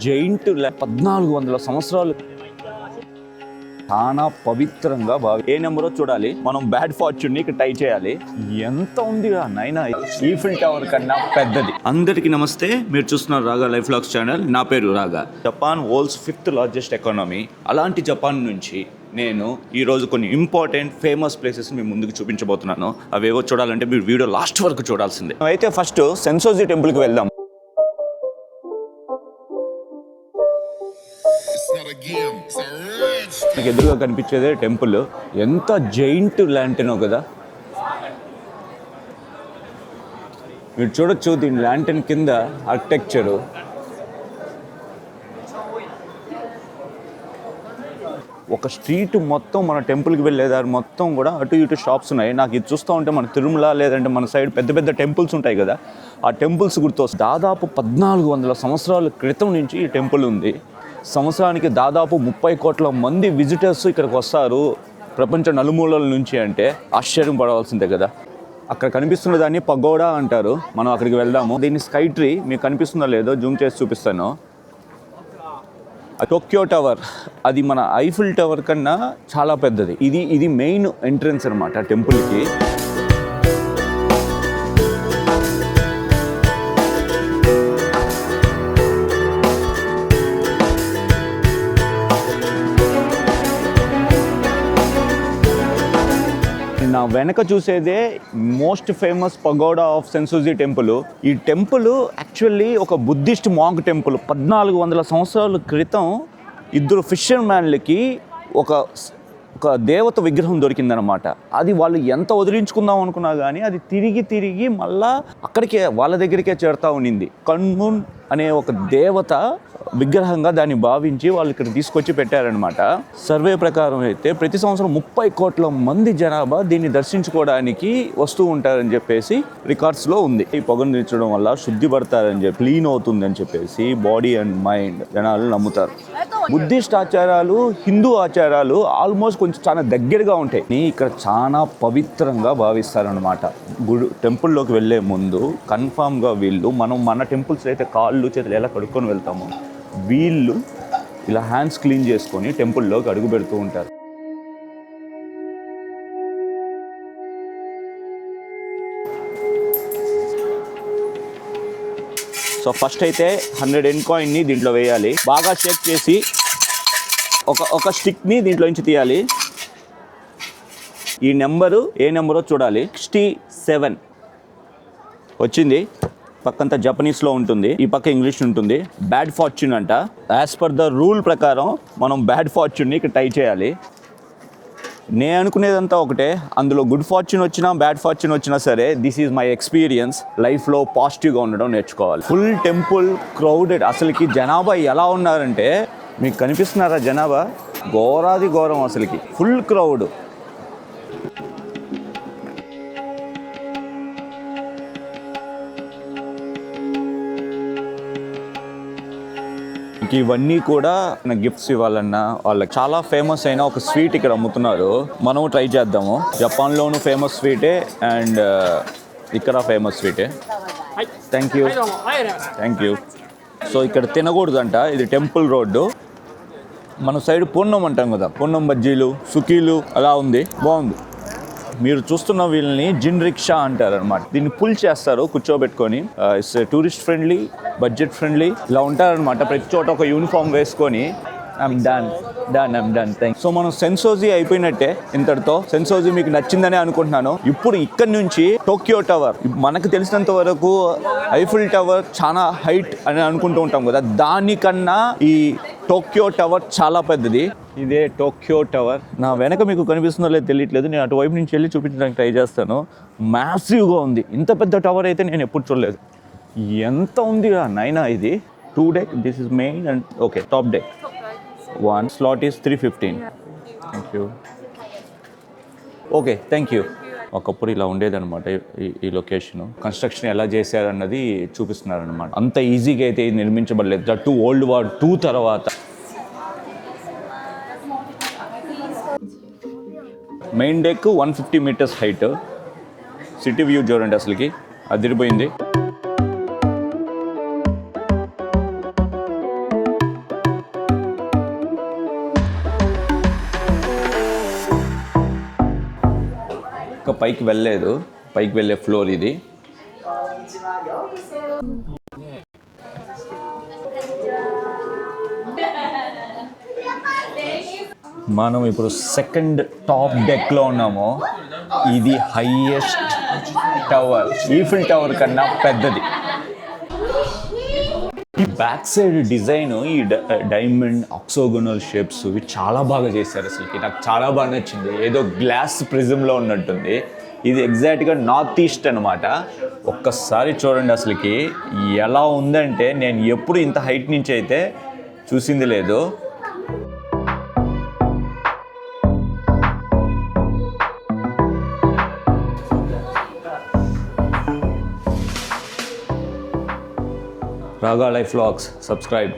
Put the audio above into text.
Giant 1400 సంవత్సరాలు చాలా పవిత్రంగా బాగా ఏ నెంబరో చూడాలి. మనం బ్యాడ్ ఫార్చ్యూన్ ని ఇక్కడ టై చేయాలి. ఎంత ఉంది నైనా ఈఫిల్ టవర్ కన్నా పెద్దది. అందరికీ నమస్తే, మీరు చూస్తున్నారు రాగా లైఫ్ వ్లాగ్స్ ఛానల్. నా పేరు రాగా. Japan world's 5th largest economy. అలాంటి జపాన్ నుంచి నేను ఈరోజు కొన్ని ఇంపార్టెంట్ ఫేమస్ ప్లేసెస్ మీ ముందుకు చూపించబోతున్నాను. అవేవో చూడాలంటే మీరు వీడియో లాస్ట్ వరకు చూడాల్సిందే. అయితే ఫస్ట్ సెన్సోజీ టెంపుల్కి వెళ్దాం. నాకు ఎదురుగా కనిపించేదే టెంపుల్. ఎంత జైంట్ ల్యాంటెనో కదా. మీరు చూడొచ్చు దీని ల్యాంటెన్ కింద ఆర్కిటెక్చరు. ఒక స్ట్రీట్ మొత్తం మన టెంపుల్కి వెళ్ళేదారు మొత్తం కూడా అటు ఇటు షాప్స్ ఉన్నాయి. నాకు ఇది చూస్తూ ఉంటే మన తిరుమల లేదంటే మన సైడ్ పెద్ద పెద్ద టెంపుల్స్ ఉంటాయి కదా, ఆ టెంపుల్స్ గుర్తొస్తాయి. దాదాపు 1400 సంవత్సరాల క్రితం నుంచి ఈ టెంపుల్ ఉంది. సంవత్సరానికి దాదాపు 30 కోట్ల మంది విజిటర్స్ ఇక్కడికి వస్తారు ప్రపంచ నలుమూలల నుంచి. అంటే ఆశ్చర్యం పడవలసిందే కదా. అక్కడ కనిపిస్తున్న దాన్ని పగోడా అంటారు. మనం అక్కడికి వెళ్దాము. దీన్ని స్కై ట్రీ మీకు కనిపిస్తుందో లేదో జూమ్ చేసి చూపిస్తాను. టోక్యో టవర్, అది మన ఐఫిల్ టవర్ కన్నా చాలా పెద్దది. ఇది మెయిన్ ఎంట్రన్స్ అనమాట టెంపుల్కి. నా వెనక చూసేదే most famous pagoda of Sensoji temple. ఈ టెంపుల్ యాక్చువల్లీ ఒక బుద్ధిస్ట్ మాంక్ టెంపుల్. 1400 సంవత్సరాల క్రితం ఇద్దరు ఫిషర్ మ్యాన్లకి ఒక దేవత విగ్రహం దొరికిందనమాట. అది వాళ్ళు ఎంత వదిలించుకుందాం అనుకున్నా కానీ అది తిరిగి మళ్ళా అక్కడికే వాళ్ళ దగ్గరికే చేరుతూ ఉండింది. కన్మున్ అనే ఒక దేవత విగ్రహంగా దాన్ని భావించి వాళ్ళు ఇక్కడ తీసుకొచ్చి పెట్టారనమాట. సర్వే ప్రకారం అయితే ప్రతి సంవత్సరం 30 కోట్ల మంది జనాభా దీన్ని దర్శించుకోవడానికి వస్తూ ఉంటారని చెప్పేసి రికార్డ్స్లో ఉంది. ఈ పొగను తీర్చడం వల్ల శుద్ధి పడతారని చెప్పి, క్లీన్ అవుతుందని చెప్పేసి బాడీ అండ్ మైండ్ జనాలు నమ్ముతారు. బుద్ధిస్ట్ ఆచారాలు, హిందూ ఆచారాలు ఆల్మోస్ట్ కొంచెం చాలా దగ్గరగా ఉంటాయి. ఇక్కడ చాలా పవిత్రంగా భావిస్తారనమాట. టెంపుల్లోకి వెళ్ళే ముందు కన్ఫామ్గా వీళ్ళు మన టెంపుల్స్ అయితే కాళ్ళు చేతులు ఎలా కడుక్కొని వెళ్తామో, వీళ్ళు ఇలా హ్యాండ్స్ క్లీన్ చేసుకొని టెంపుల్లోకి అడుగు పెడుతూ ఉంటారు. సో ఫస్ట్ అయితే 100 yen కాయిన్ని దీంట్లో వేయాలి. బాగా షేక్ చేసి ఒక స్టిక్ని దీంట్లో నుంచి తీయాలి. ఈ నెంబరు ఏ నెంబరో చూడాలి. 67 వచ్చింది. పక్కంతా జపనీస్లో ఉంటుంది, ఈ పక్క ఇంగ్లీష్ ఉంటుంది. బ్యాడ్ ఫార్చ్యూన్ అంట. యాజ్ పర్ ద రూల్ ప్రకారం మనం బ్యాడ్ ఫార్చ్యూన్ని ఇక్కడ టై చేయాలి. నేను అనుకునేదంతా ఒకటే, అందులో గుడ్ ఫార్చ్యూన్ వచ్చినా బ్యాడ్ ఫార్చ్యూన్ వచ్చినా సరే, దిస్ ఈజ్ మై ఎక్స్పీరియన్స్. లైఫ్లో పాజిటివ్గా ఉండడం నేర్చుకోవాలి. Full temple crowded. అసలుకి జనాభా ఎలా ఉన్నారంటే, మీకు కనిపిస్తున్నారా జనాభా? ఘోరాది ఘోరం అసలుకి. Full crowd. ఇవన్నీ కూడా గిఫ్ట్స్ ఇవ్వాలన్నా వాళ్ళకి. చాలా ఫేమస్ అయిన ఒక స్వీట్ ఇక్కడ అమ్ముతున్నారు, మనం ట్రై చేద్దాము. జపాన్లోను ఫేమస్ స్వీటే అండ్ ఇక్కడ ఫేమస్ స్వీటే. Thank you. సో ఇక్కడ తినకూడదంట, ఇది టెంపుల్ రోడ్డు. మన సైడ్ పొన్నం అంటాం కదా, పొన్నం బజ్జీలు, సుకీలు అలా ఉంది. బాగుంది. మీరు చూస్తున్న వీళ్ళని జిన్ రిక్షా అంటారు అనమాట. దీన్ని పుల్ చేస్తారు కూర్చోబెట్టుకొని. It's tourist friendly, budget friendly. ఇలా ఉంటారనమాట. ప్రతి చోట ఒక యూనిఫామ్ వేసుకొని ఐమ్ డన్. సో మనం సెన్సోజీ అయిపోయినట్టే ఇంతటితో. సెన్సోజీ మీకు నచ్చిందనే అనుకుంటున్నాను. ఇప్పుడు ఇక్కడ నుంచి టోక్యో టవర్, మనకు తెలిసినంత వరకు ఐఫిల్ టవర్ చాలా హైట్ అని అనుకుంటూ ఉంటాం కదా, దానికన్నా ఈ టోక్యో టవర్ చాలా పెద్దది. ఇదే టోక్యో టవర్. నా వెనక మీకు కనిపిస్తుందో లేదో తెలియట్లేదు, నేను అటువైపు నుంచి వెళ్ళి చూపించడానికి ట్రై చేస్తాను. మ్యాసివ్గా ఉంది. ఇంత పెద్ద టవర్ అయితే నేను ఎప్పుడు చూడలేదు. ఎంత ఉంది నైనా ఇది. 2 deck, this is main and okay top deck. 1 slot is 315. Thank you. Okay, thank you. ఒకప్పుడు ఇలా ఉండేదన్నమాట ఈ లొకేషన్. కన్స్ట్రక్షన్ ఎలా చేశారన్నది చూపిస్తున్నారనమాట. అంత ఈజీగా అయితే ఇది నిర్మించబడలేదు. దట్టు World War II తర్వాత. Main deck 150 meters height. City view చూడండి, అసలుకి అదిరిపోయింది. పైకి వెళ్ళలేదు, పైకి వెళ్ళే ఫ్లోర్ ఇది. మనం ఇప్పుడు సెకండ్ టాప్ డెక్లో ఉన్నాము. ఇది హైయెస్ట్ టవర్, ఈఫిల్ టవర్ కన్నా పెద్దది. ఈ బ్యాక్ సైడ్ డిజైన్, ఈ డైమండ్ ఆక్సోగోనల్ షేప్స్ ఇవి చాలా బాగా చేశారు. అసలుకి నాకు చాలా బాగా నచ్చింది. ఏదో గ్లాస్ ప్రిజంలో ఉన్నట్టుంది. ఇది ఎగ్జాక్ట్గా నార్త్ ఈస్ట్ అనమాట. ఒక్కసారి చూడండి అసలుకి ఎలా ఉందంటే నేను ఎప్పుడు ఇంత హైట్ నుంచి అయితే చూసింది లేదు. Raga Life Vlogs, subscribe.